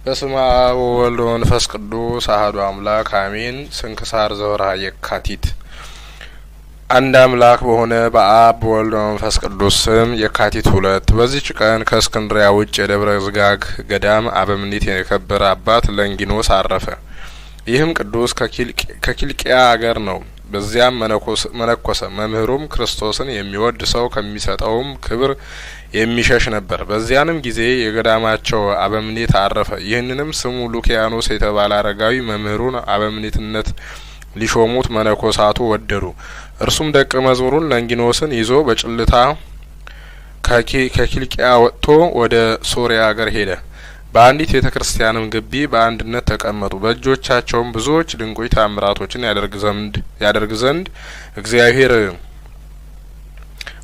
በስመ አብ ወወልድ ወመንፈስ ቅዱስ አሐዱ አምላክ አሜን። ስንክሳር ዘወርኀ የካቲት። አንድ አምላክ በሆነ በአብ በወልድ በመንፈስ ቅዱስ ስም የካቲት 2 በዚች ቀን ከእስክንድርያ ውጭ የደብረ ዝጋግ ገዳም አበምኔት የከበረ አባት ለንጊኖስ አረፈ። ይህም ቅዱስ ከኪልቅያ አገር ነው። በዚያም መነኮሰ። መምህሩም ክርስቶስን የሚወድ ሰው ከሚሰጠውም ክብር የሚሸሽ ነበር። በዚያንም ጊዜ የገዳማቸው አበምኔት አረፈ። ይህንንም ስሙ ሉኪያኖስ የተባለ አረጋዊ መምህሩን አበምኔትነት ሊሾሙት መነኮሳቱ ወደዱ። እርሱም ደቀ መዝሙሩን ለንጊኖስን ይዞ በጭልታ ከኪልቅያ ወጥቶ ወደ ሶሪያ አገር ሄደ። በአንዲት ቤተ ክርስቲያንም ግቢ በአንድነት ተቀመጡ። በእጆቻቸውም ብዙዎች ድንቆች ታምራቶችን ያደርግ ዘንድ እግዚአብሔር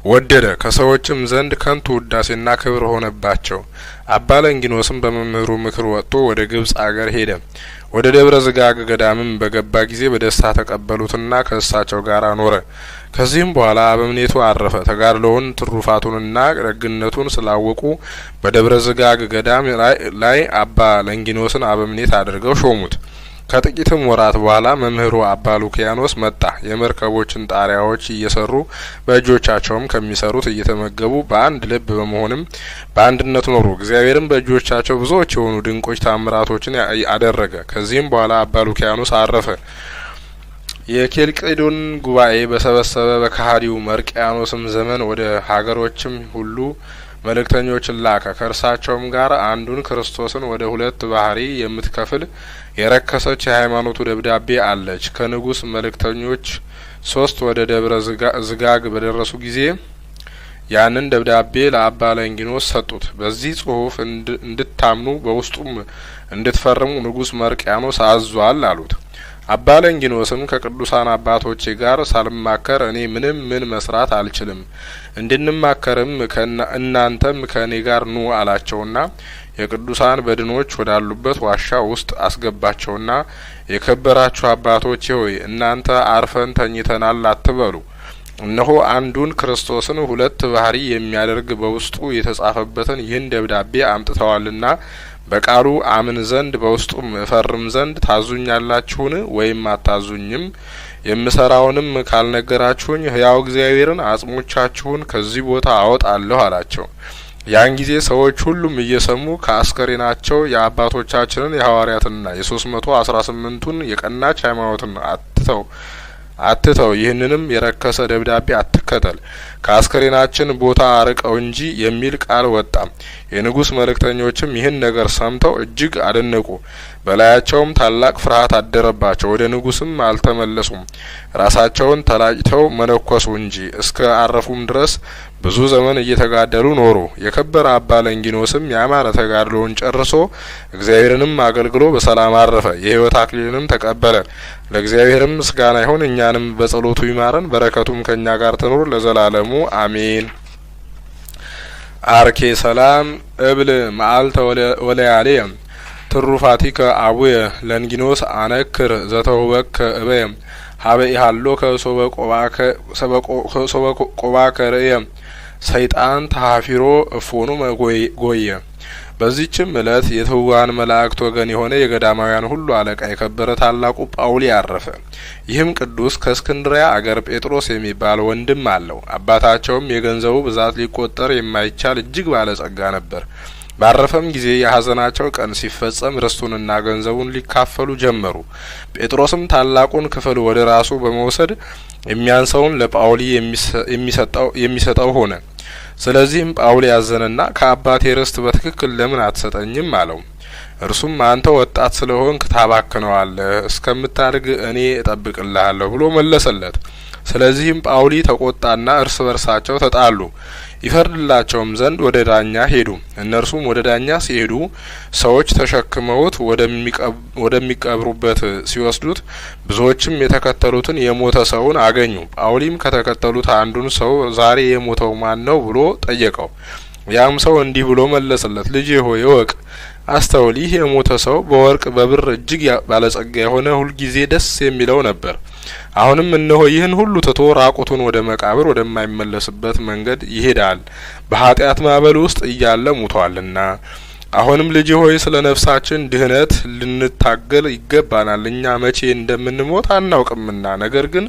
ወደደ። ከሰዎችም ዘንድ ከንቱ ውዳሴና ክብር ሆነባቸው። አባ ለንጊኖስም በመምህሩ ምክር ወጥቶ ወደ ግብጽ አገር ሄደ። ወደ ደብረ ዝጋግ ገዳምም በገባ ጊዜ በደስታ ተቀበሉትና ከእሳቸው ጋር ኖረ። ከዚህም በኋላ አበምኔቱ አረፈ። ተጋድሎውን ትሩፋቱንና ደግነቱን ስላወቁ በደብረ ዝጋግ ገዳም ላይ አባ ለንጊኖስን አበምኔት አድርገው ሾሙት። ከጥቂትም ወራት በኋላ መምህሩ አባ ሉኪያኖስ መጣ። የመርከቦችን ጣሪያዎች እየሰሩ በእጆቻቸውም ከሚሰሩት እየተመገቡ በአንድ ልብ በመሆንም በአንድነት ኖሩ። እግዚአብሔርም በእጆቻቸው ብዙዎች የሆኑ ድንቆች ታምራቶችን አደረገ። ከዚህም በኋላ አባ ሉኪያኖስ አረፈ። የኬልቄዶን ጉባኤ በሰበሰበ በከሃዲው መርቅያኖስም ዘመን ወደ ሀገሮችም ሁሉ መልእክተኞችን ላከ። ከእርሳቸውም ጋር አንዱን ክርስቶስን ወደ ሁለት ባህሪ የምትከፍል የረከሰች የሃይማኖቱ ደብዳቤ አለች። ከንጉስ መልእክተኞች 3 ወደ ደብረ ዝጋግ በደረሱ ጊዜ ያንን ደብዳቤ ለአባ ለንጊኖስ ሰጡት። በዚህ ጽሑፍ እንድታምኑ በውስጡም እንድትፈርሙ ንጉስ መርቅያኖስ አዟል አሉት። አባ ለንጊኖስም ከቅዱሳን አባቶቼ ጋር ሳልማከር እኔ ምን መስራት አልችልም፣ እንድንማከርም እናንተም ከእኔ ጋር ኑ አላቸውና የቅዱሳን በድኖች ወዳሉበት ዋሻ ውስጥ አስገባቸውና የከበራችሁ አባቶቼ ሆይ እናንተ አርፈን ተኝተናል አትበሉ። እነሆ አንዱን ክርስቶስን ሁለት ባህሪ የሚያደርግ በውስጡ የተጻፈበትን ይህን ደብዳቤ አምጥተዋልና በቃሉ አምን ዘንድ በውስጡም እፈርም ዘንድ ታዙኛላችሁን ወይም አታዙኝም? የምሰራውንም ካልነገራችሁኝ ሕያው እግዚአብሔርን አጽሞቻችሁን ከዚህ ቦታ አወጣለሁ አላቸው። ያን ጊዜ ሰዎች ሁሉም እየሰሙ ከአስከሬናቸው የአባቶቻችንን የሐዋርያትና የ318ቱን የቀናች ሃይማኖትን አትተው ይህንንም የረከሰ ደብዳቤ አትከተል፣ ከአስከሬናችን ቦታ አርቀው እንጂ የሚል ቃል ወጣ። የንጉስ መልእክተኞችም ይህን ነገር ሰምተው እጅግ አደነቁ። በላያቸውም ታላቅ ፍርሃት አደረባቸው። ወደ ንጉስም አልተመለሱም። ራሳቸውን ተላጭተው መነኮሱ እንጂ እስከ አረፉም ድረስ ብዙ ዘመን እየተጋደሉ ኖሩ። የከበረ አባ ለንጊኖስም ያማረ ተጋድሎውን ጨርሶ እግዚአብሔርንም አገልግሎ በሰላም አረፈ። የሕይወት አክሊልንም ተቀበለ። ለእግዚአብሔርም ምስጋና ይሁን፣ እኛንም በጸሎቱ ይማረን፣ በረከቱም ከእኛ ጋር ትኑር ለዘላለሙ አሜን። አርኬ ሰላም እብል መዓልተ ወለያሌየ ትሩፋቲከ አቡየ ለንጊኖስ አነክር ዘተውበከ እበየ ሀበ ኢሃሎከ ሶበ ቆባከ ርእየ ሰይጣን ተሀፊሮ እፎኑ ጎየ። በዚህችም እለት የትውዋን መላእክት ወገን የሆነ የገዳማውያን ሁሉ አለቃ የከበረ ታላቁ ጳውሊ አረፈ። ይህም ቅዱስ ከእስክንድርያ አገር ጴጥሮስ የሚባል ወንድም አለው። አባታቸውም የገንዘቡ ብዛት ሊቆጠር የማይቻል እጅግ ባለጸጋ ነበር። ባረፈም ጊዜ የሀዘናቸው ቀን ሲፈጸም ርስቱንና ገንዘቡን ሊካፈሉ ጀመሩ። ጴጥሮስም ታላቁን ክፍል ወደ ራሱ በመውሰድ የሚያንሰውን ለጳውሊ የሚሰጠው ሆነ። ስለዚህም ጳውሊ ያዘነና ከአባቴ ርስት በትክክል ለምን አትሰጠኝም አለው። እርሱም አንተ ወጣት ስለሆንክ ታባክነዋለህ፣ እስከምታድግ እኔ እጠብቅልሃለሁ ብሎ መለሰለት። ስለዚህም ጳውሊ ተቆጣና እርስ በርሳቸው ተጣሉ። ይፈርድላቸውም ዘንድ ወደ ዳኛ ሄዱ። እነርሱም ወደ ዳኛ ሲሄዱ ሰዎች ተሸክመውት ወደሚቀብሩበት ሲወስዱት ብዙዎችም የተከተሉትን የሞተ ሰውን አገኙ። ጳውሊም ከተከተሉት አንዱን ሰው ዛሬ የሞተው ማን ነው ብሎ ጠየቀው። ያም ሰው እንዲህ ብሎ መለሰለት፣ ልጄ ሆይ እወቅ፣ አስተውል። ይህ የሞተ ሰው በወርቅ በብር እጅግ ባለጸጋ የሆነ ሁልጊዜ ደስ የሚለው ነበር። አሁንም እነሆ ይህን ሁሉ ትቶ ራቁቱን ወደ መቃብር ወደማይመለስበት መንገድ ይሄዳል። በኃጢአት ማዕበል ውስጥ እያለ ሙቷልና አሁንም ልጅ ሆይ ስለ ነፍሳችን ድህነት ልንታገል ይገባናል። እኛ መቼ እንደምንሞት አናውቅምና። ነገር ግን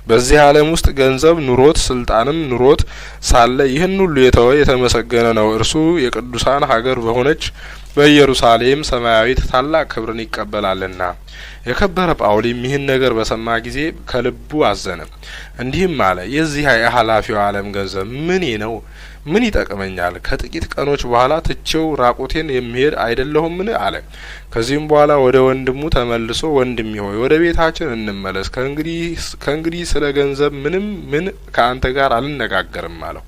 በዚህ ዓለም ውስጥ ገንዘብ ኑሮት ስልጣንም ኑሮት ሳለ ይህን ሁሉ የተወ የተመሰገነ ነው። እርሱ የቅዱሳን ሀገር በሆነች በኢየሩሳሌም ሰማያዊት ታላቅ ክብርን ይቀበላልና። የከበረ ጳውሊም ይህን ነገር በሰማ ጊዜ ከልቡ አዘነ፣ እንዲህም አለ፣ የዚህ የኃላፊው ዓለም ገንዘብ ምኔ ነው? ምን ይጠቅመኛል? ከጥቂት ቀኖች በኋላ ትቼው ራቁቴን የሚሄድ አይደለሁምን? አለ። ከዚህም በኋላ ወደ ወንድሙ ተመልሶ ወንድሜ ሆይ ወደ ቤታችን እንመለስ፣ ከእንግዲህ ስለ ገንዘብ ምን ከአንተ ጋር አልነጋገርም አለው።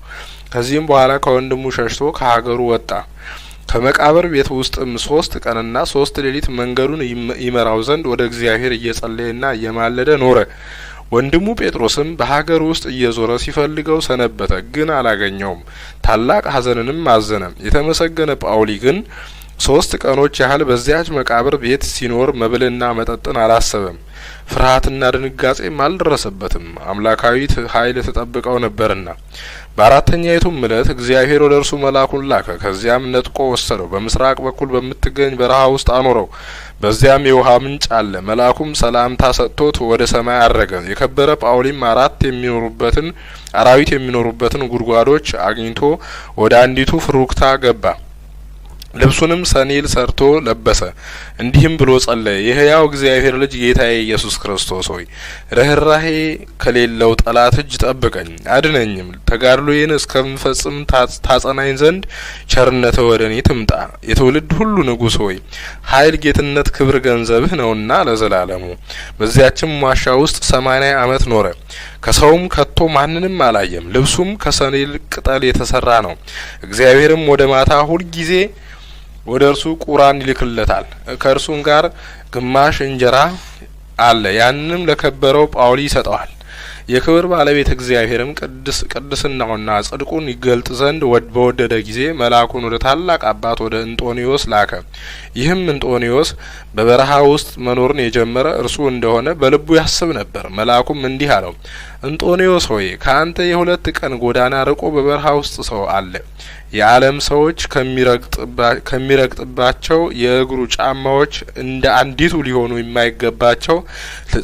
ከዚህም በኋላ ከወንድሙ ሸሽቶ ከሀገሩ ወጣ። ከመቃብር ቤት ውስጥም 3 ቀንና 3 ሌሊት መንገዱን ይመራው ዘንድ ወደ እግዚአብሔር እየጸለየና እየማለደ ኖረ። ወንድሙ ጴጥሮስም በሀገር ውስጥ እየዞረ ሲፈልገው ሰነበተ፣ ግን አላገኘውም። ታላቅ ሐዘንንም አዘነ። የተመሰገነ ጳውሊ ግን 3 ቀኖች ያህል በዚያች መቃብር ቤት ሲኖር መብልና መጠጥን አላሰበም። ፍርሃትና ድንጋጼም አልደረሰበትም፣ አምላካዊት ኃይል ተጠብቀው ነበርና። በአራተኛይቱም ዕለት እግዚአብሔር ወደ እርሱ መልአኩን ላከ። ከዚያም ነጥቆ ወሰደው፣ በምስራቅ በኩል በምትገኝ በረሃ ውስጥ አኖረው። በዚያም የውሃ ምንጭ አለ። መልአኩም ሰላምታ ሰጥቶት ወደ ሰማይ አረገ። የከበረ ጳውሊም አራዊት የሚኖሩበትን ጉድጓዶች አግኝቶ ወደ አንዲቱ ፍሩክታ ገባ። ልብሱንም ሰኔል ሰርቶ ለበሰ። እንዲህም ብሎ ጸለየ፣ የሕያው እግዚአብሔር ልጅ ጌታዬ ኢየሱስ ክርስቶስ ሆይ ርኅራኄ ከሌለው ጠላት እጅ ጠብቀኝ፣ አድነኝም። ተጋድሎዬን እስከምፈጽም ታጸናኝ ዘንድ ቸርነትህ ወደ እኔ ትምጣ። የትውልድ ሁሉ ንጉሥ ሆይ ኃይል፣ ጌትነት፣ ክብር ገንዘብህ ነውና ለዘላለሙ። በዚያችም ዋሻ ውስጥ 80 ዓመት ኖረ። ከሰውም ከቶ ማንንም አላየም። ልብሱም ከሰኔል ቅጠል የተሰራ ነው። እግዚአብሔርም ወደ ማታ ሁል ጊዜ ወደ እርሱ ቁራን ይልክለታል። ከእርሱም ጋር ግማሽ እንጀራ አለ። ያንንም ለከበረው ጳውሊ ይሰጠዋል። የክብር ባለቤት እግዚአብሔርም ቅድስናውና ጽድቁን ይገልጥ ዘንድ በወደደ ጊዜ መልአኩን ወደ ታላቅ አባት ወደ እንጦንዮስ ላከ። ይህም እንጦንዮስ በበረሃ ውስጥ መኖርን የጀመረ እርሱ እንደሆነ በልቡ ያስብ ነበር። መልአኩም እንዲህ አለው፣ እንጦንዮስ ሆይ ከአንተ የ2 ቀን ጎዳና ርቆ በበረሃ ውስጥ ሰው አለ። የዓለም ሰዎች ከሚረግጥባቸው የእግሩ ጫማዎች እንደ አንዲቱ ሊሆኑ የማይገባቸው፣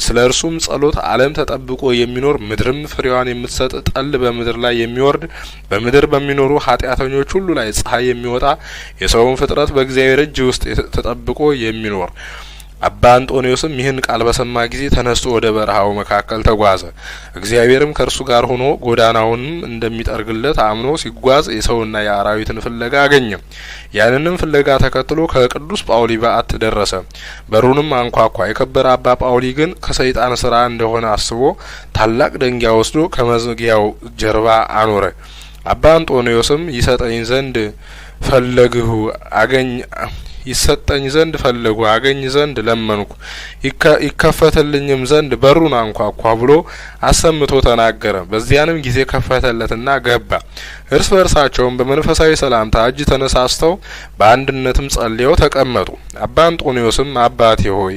ስለ እርሱም ጸሎት ዓለም ተጠብቆ የሚኖር ምድርም ፍሬዋን የምትሰጥ ጠል በምድር ላይ የሚወርድ በምድር በሚኖሩ ኃጢአተኞች ሁሉ ላይ ፀሐይ የሚወጣ የሰውን ፍጥረት በእግዚአብሔር እጅ ውስጥ ተጠብቆ የሚኖር። አባ አንጦንዮስም ይህን ቃል በሰማ ጊዜ ተነስቶ ወደ በረሃው መካከል ተጓዘ። እግዚአብሔርም ከእርሱ ጋር ሆኖ ጎዳናውንም እንደሚጠርግለት አምኖ ሲጓዝ የሰውና የአራዊትን ፍለጋ አገኘ። ያንንም ፍለጋ ተከትሎ ከቅዱስ ጳውሊ በዓት ደረሰ። በሩንም አንኳኳ። የከበረ አባ ጳውሊ ግን ከሰይጣን ስራ እንደሆነ አስቦ ታላቅ ደንጊያ ወስዶ ከመዝጊያው ጀርባ አኖረ። አባ አንጦንዮስም ይሰጠኝ ዘንድ ፈለጉ አገኝ ዘንድ ለመንኩ፣ ይከፈትልኝም ዘንድ በሩን አንኳኳ ብሎ አሰምቶ ተናገረ። በዚያንም ጊዜ ከፈተለትና ገባ። እርስ በርሳቸውም በመንፈሳዊ ሰላምታ እጅ ተነሳስተው በአንድነትም ጸልየው ተቀመጡ። አባ አንጦንዮስም አባቴ ሆይ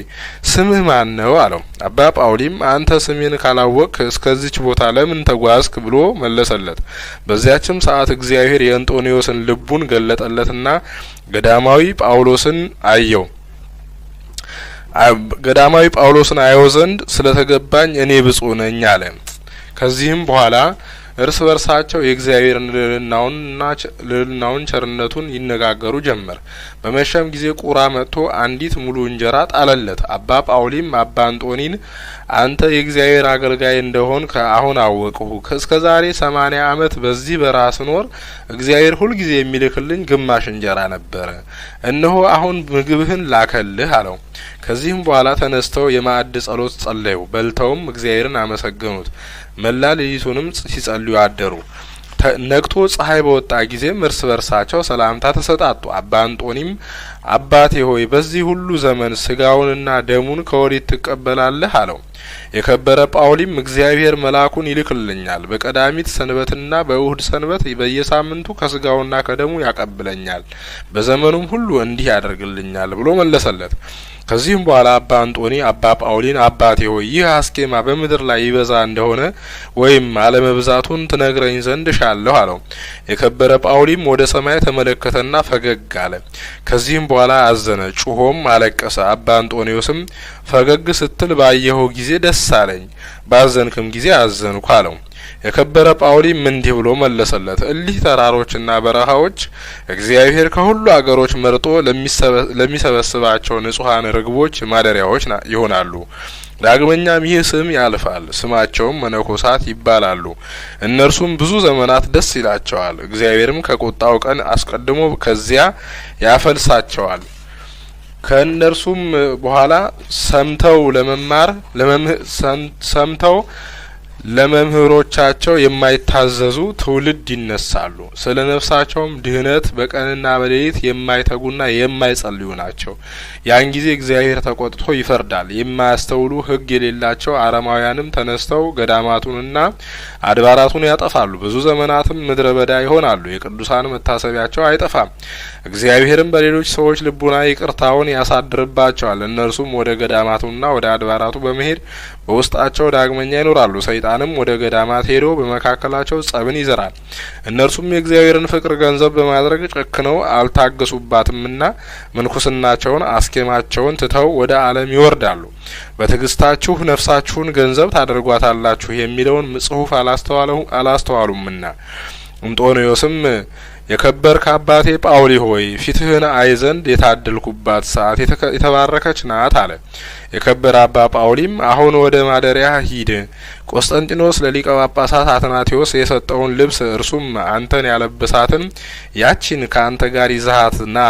ስምህ ማን ነው? አለው። አባ ጳውሊም አንተ ስሜን ካላወቅክ እስከዚች ቦታ ለምን ተጓዝክ? ብሎ መለሰለት። በዚያችም ሰዓት እግዚአብሔር የእንጦንዮስን ልቡን ገለጠለትና ገዳማዊ ጳውሎስን አየው ዘንድ ስለተገባኝ እኔ ብፁዕ ነኝ አለ። ከዚህም በኋላ እርስ በርሳቸው የእግዚአብሔርን ልዕልናውን ቸርነቱን ይነጋገሩ ጀመር። በመሸም ጊዜ ቁራ መጥቶ አንዲት ሙሉ እንጀራ ጣለለት። አባ ጳውሊም አባ አንጦኒን አንተ የእግዚአብሔር አገልጋይ እንደሆን አሁን አወቅሁ። እስከ ዛሬ 80 ዓመት በዚህ በረሃ ስኖር እግዚአብሔር ሁልጊዜ የሚልክልኝ ግማሽ እንጀራ ነበረ። እነሆ አሁን ምግብህን ላከልህ አለው። ከዚህም በኋላ ተነስተው የማዕድ ጸሎት ጸለዩ። በልተውም እግዚአብሔርን አመሰገኑት። መላ ሌሊቱንም ሲጸልዩ አደሩ። ነግቶ ፀሐይ በወጣ ጊዜም እርስ በርሳቸው ሰላምታ ተሰጣጡ። አባ አንጦኒም አባቴ ሆይ በዚህ ሁሉ ዘመን ስጋውንና ደሙን ከወዴት ትቀበላለህ አለው። የከበረ ጳውሊም እግዚአብሔር መልአኩን ይልክልኛል፣ በቀዳሚት ሰንበትና በእሁድ ሰንበት በየሳምንቱ ከስጋውና ከደሙ ያቀብለኛል፣ በዘመኑም ሁሉ እንዲህ ያደርግልኛል ብሎ መለሰለት። ከዚህም በኋላ አባ አንጦኒ አባ ጳውሊን አባቴ ሆይ ይህ አስኬማ በምድር ላይ ይበዛ እንደሆነ ወይም አለመብዛቱን ትነግረኝ ዘንድ ሻለሁ አለው። የከበረ ጳውሊም ወደ ሰማይ ተመለከተና ፈገግ አለ። ከዚህም በኋላ አዘነ፣ ጩሆም አለቀሰ። አባ አንጦኒዮስም ፈገግ ስትል ባየኸው ጊዜ ደስ አለኝ፣ ባዘንክም ጊዜ አዘንኩ አለው። የከበረ ጳውሊም እንዲህ ብሎ መለሰለት፣ እሊህ ተራሮችና በረሃዎች እግዚአብሔር ከሁሉ አገሮች መርጦ ለሚሰበስባቸው ንጹሃን ርግቦች ማደሪያዎች ይሆናሉ። ዳግመኛም ይህ ስም ያልፋል፣ ስማቸውም መነኮሳት ይባላሉ። እነርሱም ብዙ ዘመናት ደስ ይላቸዋል። እግዚአብሔርም ከቁጣው ቀን አስቀድሞ ከዚያ ያፈልሳቸዋል። ከእነርሱም በኋላ ሰምተው ለመምህሮቻቸው የማይታዘዙ ትውልድ ይነሳሉ። ስለ ነፍሳቸውም ድህነት በቀንና በሌሊት የማይተጉና የማይጸልዩ ናቸው። ያን ጊዜ እግዚአብሔር ተቆጥቶ ይፈርዳል። የማያስተውሉ ሕግ የሌላቸው አረማውያንም ተነስተው ገዳማቱንና አድባራቱን ያጠፋሉ። ብዙ ዘመናትም ምድረ በዳ ይሆናሉ። የቅዱሳን መታሰቢያቸው አይጠፋም። እግዚአብሔርም በሌሎች ሰዎች ልቡና ይቅርታውን ያሳድርባቸዋል። እነርሱም ወደ ገዳማቱና ወደ አድባራቱ በመሄድ በውስጣቸው ዳግመኛ ይኖራሉ። ሰይጣንም ወደ ገዳማት ሄዶ በመካከላቸው ጸብን ይዘራል። እነርሱም የእግዚአብሔርን ፍቅር ገንዘብ በማድረግ ጨክነው አልታገሱባትምና ምንኩስናቸውን አስኬማቸውን ትተው ወደ ዓለም ይወርዳሉ። በትዕግስታችሁ ነፍሳችሁን ገንዘብ ታደርጓታላችሁ የሚለውን ጽሑፍ አላስተዋሉምና። እንጦንዮስም የከበርክ አባቴ ጳውሊ ሆይ ፊትህን አይ ዘንድ የታደልኩባት ሰዓት የተባረከች ናት አለ። የከበረ አባ ጳውሊም አሁን ወደ ማደሪያ ሂድ፣ ቆስጠንጢኖስ ለሊቀ ጳጳሳት አትናቴዎስ የሰጠውን ልብስ እርሱም አንተን ያለበሳትን ያቺን ከአንተ ጋር ይዛሃት ና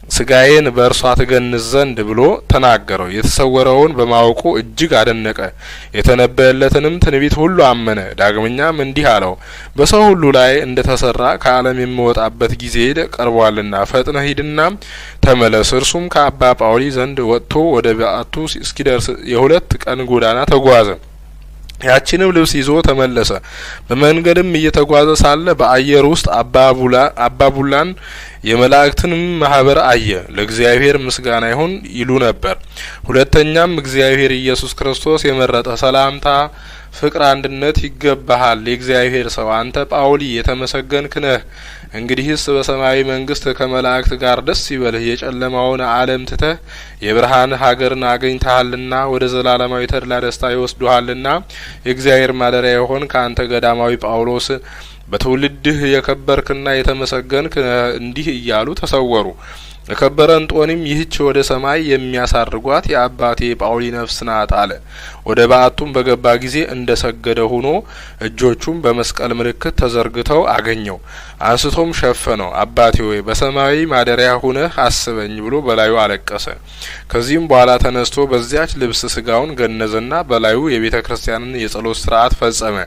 ስጋዬን በእርሷ ትገንዝ ዘንድ ብሎ ተናገረው። የተሰወረውን በማወቁ እጅግ አደነቀ። የተነበየለትንም ትንቢት ሁሉ አመነ። ዳግመኛም እንዲህ አለው፣ በሰው ሁሉ ላይ እንደ ተሰራ ከዓለም የምወጣበት ጊዜ ቀርቧልና ፈጥነህ ሂድና ተመለስ። እርሱም ከአባ ጳውሊ ዘንድ ወጥቶ ወደ በዓቱ እስኪደርስ የሁለት ቀን ጎዳና ተጓዘ። ያቺንም ልብስ ይዞ ተመለሰ። በመንገድም እየተጓዘ ሳለ በአየር ውስጥ አባ ቡላን የመላእክትንም ማህበር አየ። ለእግዚአብሔር ምስጋና ይሁን ይሉ ነበር። ሁለተኛም እግዚአብሔር ኢየሱስ ክርስቶስ የመረጠ ሰላምታ፣ ፍቅር፣ አንድነት ይገባሃል። የእግዚአብሔር ሰው አንተ ጳውሊ የተመሰገንክ ነህ። እንግዲህስ በሰማያዊ መንግስት ከመላእክት ጋር ደስ ይበልህ። የጨለማውን ዓለም ትተህ የብርሃን ሀገርን አገኝተሃልና ወደ ዘላለማዊ ተድላ ደስታ ይወስዱሃልና የእግዚአብሔር ማደሪያ የሆን ከአንተ ገዳማዊ ጳውሎስ በትውልድህ የከበርክና የተመሰገንክ እንዲህ እያሉ ተሰወሩ። የከበረ እንጦኒም ይህች ወደ ሰማይ የሚያሳርጓት የአባቴ ጳውሊ ነፍስ ናት አለ። ወደ በዓቱም በገባ ጊዜ እንደ ሰገደ ሆኖ እጆቹም በመስቀል ምልክት ተዘርግተው አገኘው። አንስቶም ሸፈነው። አባቴ ሆይ በሰማያዊ ማደሪያ ሁነህ አስበኝ ብሎ በላዩ አለቀሰ። ከዚህም በኋላ ተነስቶ በዚያች ልብስ ስጋውን ገነዘና በላዩ የቤተ ክርስቲያንን የጸሎት ስርዓት ፈጸመ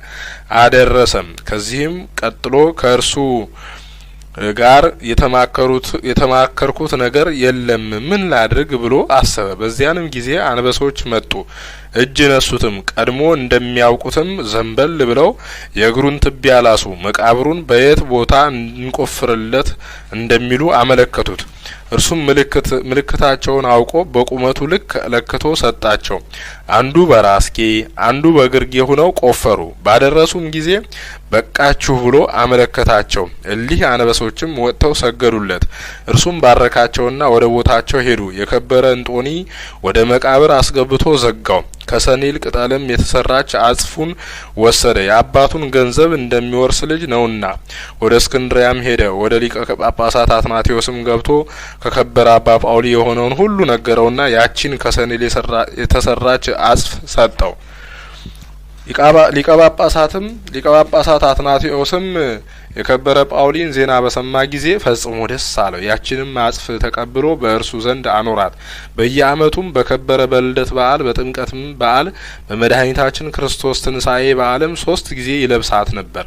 አደረሰም። ከዚህም ቀጥሎ ከእርሱ ጋር የተማከርኩት ነገር የለም፣ ምን ላድርግ ብሎ አሰበ። በዚያንም ጊዜ አንበሶች መጡ፣ እጅ ነሱትም። ቀድሞ እንደሚያውቁትም ዘንበል ብለው የእግሩን ትቢያ ላሱ። መቃብሩን በየት ቦታ እንቆፍርለት እንደሚሉ አመለከቱት። እርሱም ምልክታቸውን አውቆ በቁመቱ ልክ ለክቶ ሰጣቸው። አንዱ በራስጌ አንዱ በግርጌ ሆነው ቆፈሩ። ባደረሱም ጊዜ በቃችሁ ብሎ አመለከታቸው። እሊህ አንበሶችም ወጥተው ሰገዱለት። እርሱም ባረካቸውና ወደ ቦታቸው ሄዱ። የከበረ እንጦኒ ወደ መቃብር አስገብቶ ዘጋው። ከሰኔል ቅጠልም የተሰራች አጽፉን ወሰደ። የአባቱን ገንዘብ እንደሚወርስ ልጅ ነውና። ወደ እስክንድሪያም ሄደ። ወደ ሊቀ ጳጳሳት አትናቴዎስም ገብቶ ከከበረ አባ ጳውሊ የሆነውን ሁሉ ነገረውና ያቺን ከሰኔል የተሰራች አጽፍ ሰጠው። ሊቀ ጳጳሳት አትናቴዎስም የከበረ ጳውሊን ዜና በሰማ ጊዜ ፈጽሞ ደስ አለው። ያችንም አጽፍ ተቀብሎ በእርሱ ዘንድ አኖራት። በየዓመቱም በከበረ በልደት በዓል፣ በጥምቀትም በዓል፣ በመድኃኒታችን ክርስቶስ ትንሳኤ በዓልም 3 ጊዜ ይለብሳት ነበር።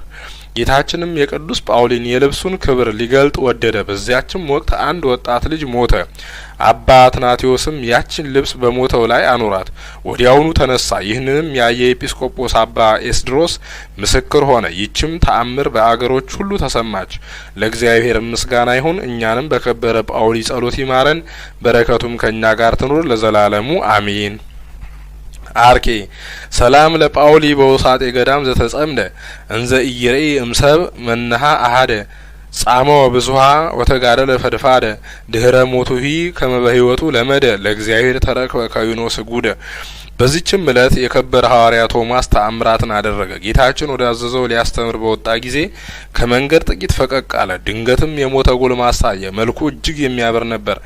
ጌታችንም የቅዱስ ጳውሊን የልብሱን ክብር ሊገልጥ ወደደ። በዚያችም ወቅት አንድ ወጣት ልጅ ሞተ። አባ አትናቴዎስም ያችን ልብስ በሞተው ላይ አኖራት። ወዲያውኑ ተነሳ። ይህንንም ያየ ኤጲስቆጶስ አባ ኤስድሮስ ምስክር ሆነ። ይችም ተአምር በአገሮች ሁሉ ተሰማች። ለእግዚአብሔር ምስጋና ይሁን። እኛንም በከበረ ጳውሊ ጸሎት ይማረን፣ በረከቱም ከእኛ ጋር ትኑር ለዘላለሙ አሜን። አርኬ ሰላም ለጳውሊ በውሳጤ ገዳም ዘተጸምደ እንዘ ኢይሬኢ እምሰብ መነሃ አሃደ ጻሞ ብዙሃ ወተጋደለ ፈድፋደ ድህረ ሞቱሂ ከመ በሕይወቱ ለመደ ለእግዚአብሔር ተረክበ ከዊኖ ስጉደ። በዚህችም ዕለት የከበረ ሐዋርያ ቶማስ ተአምራትን አደረገ። ጌታችን ወደ አዘዘው ሊያስተምር በወጣ ጊዜ ከመንገድ ጥቂት ፈቀቅ አለ። ድንገትም የሞተ ጎልማሳ አየ። መልኩ እጅግ የሚያበር ነበር።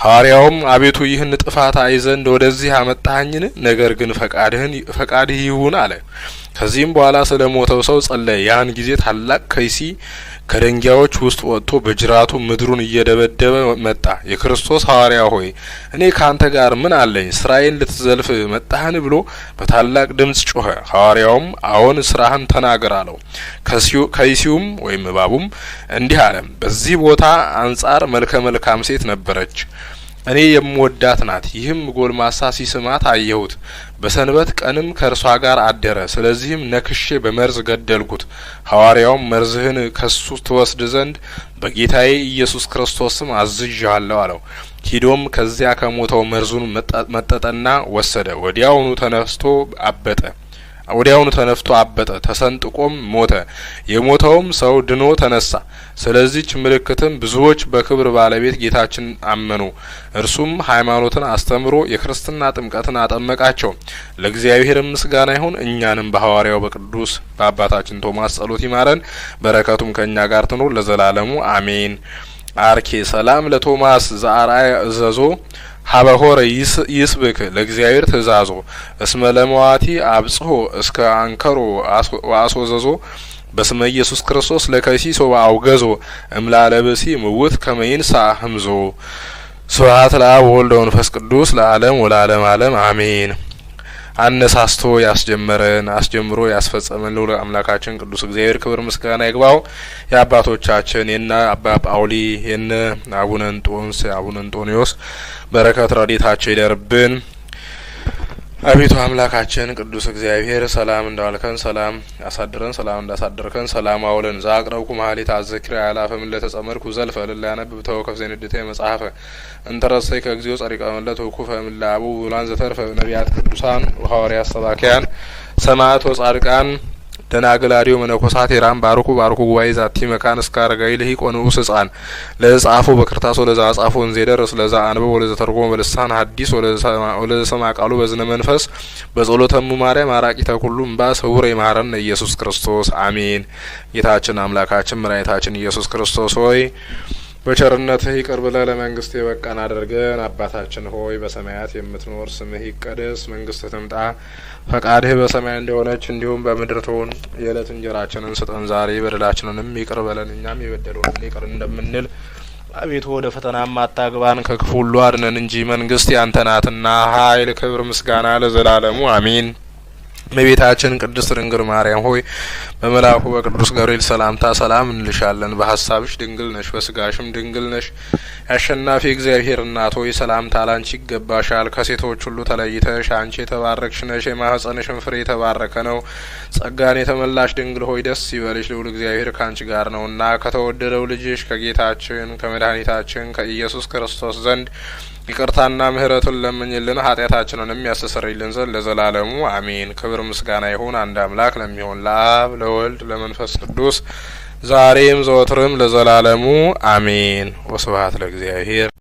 ሐዋርያውም አቤቱ ይህን ጥፋት አይ ዘንድ ወደዚህ አመጣኸኝን? ነገር ግን ፈቃድህ ይሁን አለ። ከዚህም በኋላ ስለ ሞተው ሰው ጸለየ። ያን ጊዜ ታላቅ ከይሲ ከደንጊያዎች ውስጥ ወጥቶ በጅራቱ ምድሩን እየደበደበ መጣ። የክርስቶስ ሐዋርያ ሆይ እኔ ካንተ ጋር ምን አለኝ? ስራዬን ልትዘልፍ መጣህን? ብሎ በታላቅ ድምጽ ጮኸ። ሐዋርያውም አዎን ስራህን ተናገር አለው። ከይሲውም ወይም እባቡም እንዲህ አለ። በዚህ ቦታ አንጻር መልከ መልካም ሴት ነበረች፣ እኔ የምወዳት ናት። ይህም ጎልማሳ ሲስማት አየሁት። በሰንበት ቀንም ከእርሷ ጋር አደረ። ስለዚህም ነክሼ በመርዝ ገደልኩት። ሐዋርያውም መርዝህን ከሱ ትወስድ ዘንድ በጌታዬ ኢየሱስ ክርስቶስ ስም አዝዣለሁ አለው። ሂዶም ከዚያ ከሞተው መርዙን መጠጠና ወሰደ። ወዲያውኑ ተነፍቶ አበጠ፣ ተሰንጥቆም ሞተ። የሞተውም ሰው ድኖ ተነሳ። ስለዚህች ምልክትም ብዙዎች በክብር ባለቤት ጌታችን አመኑ። እርሱም ሃይማኖትን አስተምሮ የክርስትና ጥምቀትን አጠመቃቸው። ለእግዚአብሔር ምስጋና ይሁን። እኛንም በሐዋርያው በቅዱስ በአባታችን ቶማስ ጸሎት ይማረን፣ በረከቱም ከእኛ ጋር ትኑር ለዘላለሙ አሜን። አርኬ ሰላም ለቶማስ ዘአርአየ እዘዞ ሀበሆረ ይስብክ ለእግዚአብሔር ትእዛዞ እስመ ለመዋቲ አብጽሖ እስከ አንከሮ ወአስወዘዞ በስመ ኢየሱስ ክርስቶስ ለከሲሶ አውገዞ እምላለብሲ ምውት ከመይንሳ ህምዞ። ስብሐት ለአብ ወወልድ ወመንፈስ ቅዱስ ለዓለም ወለዓለመ ዓለም አሜን። አነሳስቶ ያስጀመረን አስጀምሮ ያስፈጸመን ልዑል አምላካችን ቅዱስ እግዚአብሔር ክብር ምስጋና ይግባው። የአባቶቻችን የነ አባ ጳውሊ የነ አቡነ እንጦንስ አቡነ እንጦንዮስ በረከት ረድኤታቸው ይደርብን። አቤቱ አምላካችን ቅዱስ እግዚአብሔር ሰላም እንዳዋልከን ሰላም አሳድረን፣ ሰላም እንዳሳደርከን ሰላም አውለን። ዛቅረብኩ ማህሌት አዘክሪ አላፈም ለተጸመርኩ ዘልፈ ለላ ያነብብ ተወከፍ ዘንድተ መጽሐፈ እንተረሰይ ከግዚኦ ጸሪቀ መለት ወኩፈ ምላቡ ብላን ዘተርፈ ነቢያት ቅዱሳን ሐዋርያት ሰባኪያን ሰማዕት ወጻድቃን ደናግል አድዮ መነኮሳት የራም ባርኩ ጉባኤ ዛቲ መካን እስካረጋይ ለሂ ቆንኡስ ህጻን ለጻፉ በክርታስ ወለዛ ጻፉ እንዘደረስ ለዛ አንበ ወለዛ ተርጎም በልሳን ሐዲስ ወለዛ ሰማ ቃሉ በዝነ መንፈስ በጸሎተሙ ማርያም አራቂተ ኩሉም ባሰውረ ይማረን ኢየሱስ ክርስቶስ አሜን። ጌታችን አምላካችን መድኃኒታችን ኢየሱስ ክርስቶስ ሆይ በቸርነትህ ይቅር ብለህ ለመንግስት የበቃን አድርገን። አባታችን ሆይ በሰማያት የምትኖር ስምህ ይቀደስ፣ መንግስትህ ትምጣ፣ ፈቃድህ በሰማይ እንደሆነች እንዲሁም በምድር ትሁን። የዕለት እንጀራችንን ስጠን ዛሬ፣ በደላችንንም ይቅር በለን እኛም የበደሉንን ይቅር እንደምንል። አቤቱ ወደ ፈተናም አታግባን ከክፉ ሁሉ አድነን እንጂ መንግስት ያንተ ናትና ኃይል፣ ክብር፣ ምስጋና ለዘላለሙ አሜን። እመቤታችን ቅድስት ድንግል ማርያም ሆይ በመልአኩ በቅዱስ ገብርኤል ሰላምታ ሰላም እንልሻለን። በሀሳብሽ ድንግል ነሽ፣ በስጋሽም ድንግል ነሽ። ያሸናፊ እግዚአብሔር እናት ሆይ ሰላምታ ላንቺ ይገባሻል። ከሴቶች ሁሉ ተለይተሽ አንቺ የተባረክሽ ነሽ፣ የማኅፀንሽም ፍሬ የተባረከ ነው። ጸጋን የተመላሽ ድንግል ሆይ ደስ ይበልሽ፣ ልዑል እግዚአብሔር ካንቺ ጋር ነውና ከተወደደው ልጅሽ ከጌታችን ከመድኃኒታችን ከኢየሱስ ክርስቶስ ዘንድ ይቅርታና ምሕረቱን ለምኝልን ኃጢአታችንንም ያስተሰርይልን ዘንድ ለዘላለሙ አሜን። ክብር ምስጋና ይሁን አንድ አምላክ ለሚሆን ለአብ ለወልድ ለመንፈስ ቅዱስ ዛሬም ዘወትርም ለዘላለሙ አሜን። ወስብሐት ለእግዚአብሔር።